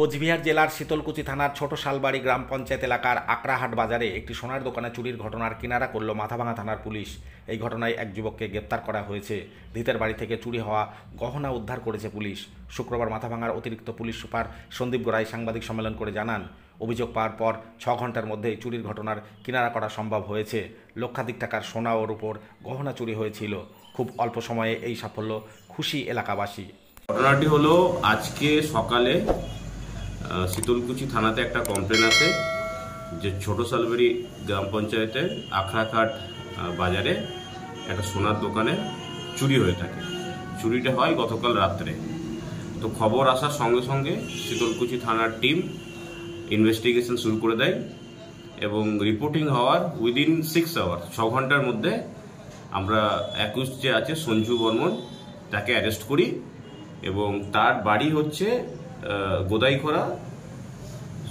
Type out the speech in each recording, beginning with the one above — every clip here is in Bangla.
কোচবিহার জেলার শীতলকুচি থানার ছোট শালবাড়ি গ্রাম পঞ্চায়েত এলাকার আকড়াহাট বাজারে একটি সোনার দোকানে চুরির ঘটনার কিনারা করল মাথাভাঙা থানার পুলিশ। এই ঘটনায় এক যুবককে গ্রেপ্তার করা হয়েছে। ধৃতের বাড়ি থেকে চুরি হওয়া গহনা উদ্ধার করেছে পুলিশ। শুক্রবার মাথাভাঙার অতিরিক্ত পুলিশ সুপার সন্দীপ গোড়াই সাংবাদিক সম্মেলন করে জানান, অভিযোগ পাওয়ার পর 6 ঘন্টার মধ্যেই চুরির ঘটনার কিনারা করা সম্ভব হয়েছে। লক্ষাধিক টাকার সোনা ওর উপর গহনা চুরি হয়েছিল। খুব অল্প সময়ে এই সাফল্য খুশি এলাকাবাসী। ঘটনাটি হলো আজকে সকালে শীতলকুচি থানাতে একটা কমপ্লেন আছে যে ছোট শালবাড়ি গ্রাম পঞ্চায়েতের আখড়াঘাট বাজারে একটা সোনার দোকানে চুরি হয়ে থাকে। চুরিটা হয় গতকাল রাত্রে। তো খবর আসার সঙ্গে সঙ্গে শীতলকুচি থানার টিম ইনভেস্টিগেশন শুরু করে দেয় এবং রিপোর্টিং হওয়ার উইদিন 6 আওয়ার 6 ঘন্টার মধ্যে আমরা অ্যাকিউজড যে আছে সঞ্জু বর্মন তাকে অ্যারেস্ট করি এবং তার বাড়ি হচ্ছে গোদাইখোড়া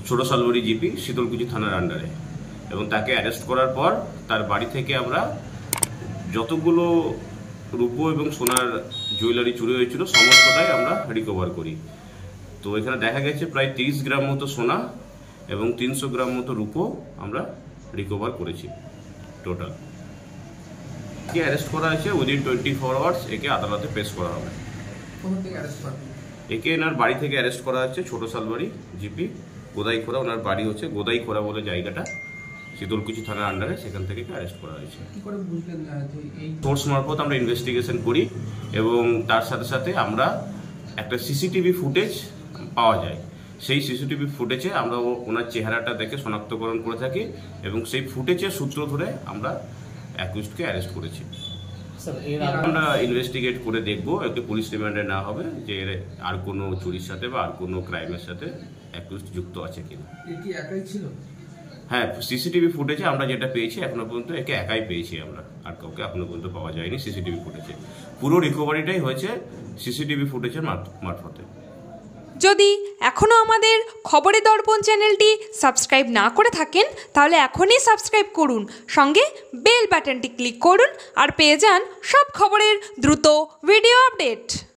ছোট শালবাড়ি জিপি শীতলকুচি থানার আন্ডারে। এবং তাকে অ্যারেস্ট করার পর তার বাড়ি থেকে আমরা যতগুলো রূপো এবং সোনার জুয়েলারি চুরি হয়েছিল সমস্তটাই আমরা রিকভার করি। তো এখানে দেখা গেছে প্রায় 30 গ্রাম মতো সোনা এবং 300 গ্রাম মতো রূপো আমরা রিকভার করেছি টোটাল। একে অ্যারেস্ট করা হয়েছে উইদিন 24 আওয়ার্স। একে আদালতে পেশ করা হবে। একে এনার বাড়ি থেকে অ্যারেস্ট করা হচ্ছে ছোট শালবাড়ি জিপি গোদাইখোড়া। ওনার বাড়ি হচ্ছে গোদাইখোড়া বলে জায়গাটা শীতলকুচি থানার আন্ডারে, সেখান থেকে অ্যারেস্ট করা হয়েছে। সোর্স মারফত আমরা ইনভেস্টিগেশন করি এবং তার সাথে সাথে আমরা একটা সিসিটিভি ফুটেজ পাওয়া যায়। সেই সিসিটিভি ফুটেজে আমরা ওনার চেহারাটা দেখে শনাক্তকরণ করে থাকি এবং সেই ফুটেজের সূত্র ধরে আমরা অ্যাকিউজডকে অ্যারেস্ট করেছি। আমরা ইনভেস্টিগেট করে দেখবো একে পুলিশ রিমান্ডে না হবে যে আর কোনো চুরির সাথে বা আর কোনো ক্রাইমের সাথে অ্যাকিউজড যুক্ত আছে কিনা। হ্যাঁ, সিসিটিভি ফুটেজে আমরা যেটা পেয়েছি এখনো পর্যন্ত একে একাই পেয়েছি আমরা, আর কাউকে এখনো পর্যন্ত পাওয়া যায়নি সিসিটিভি ফুটেজে। পুরো রিকভারিটাই হয়েছে সিসিটিভি ফুটেজের মারফতে। যদি এখনও আমাদের খবরের দর্পণ চ্যানেলটি সাবস্ক্রাইব না করে থাকেন তাহলে এখনই সাবস্ক্রাইব করুন, সঙ্গে বেল বাটনটি ক্লিক করুন আর পেয়ে যান সব খবরের দ্রুত ভিডিও আপডেট।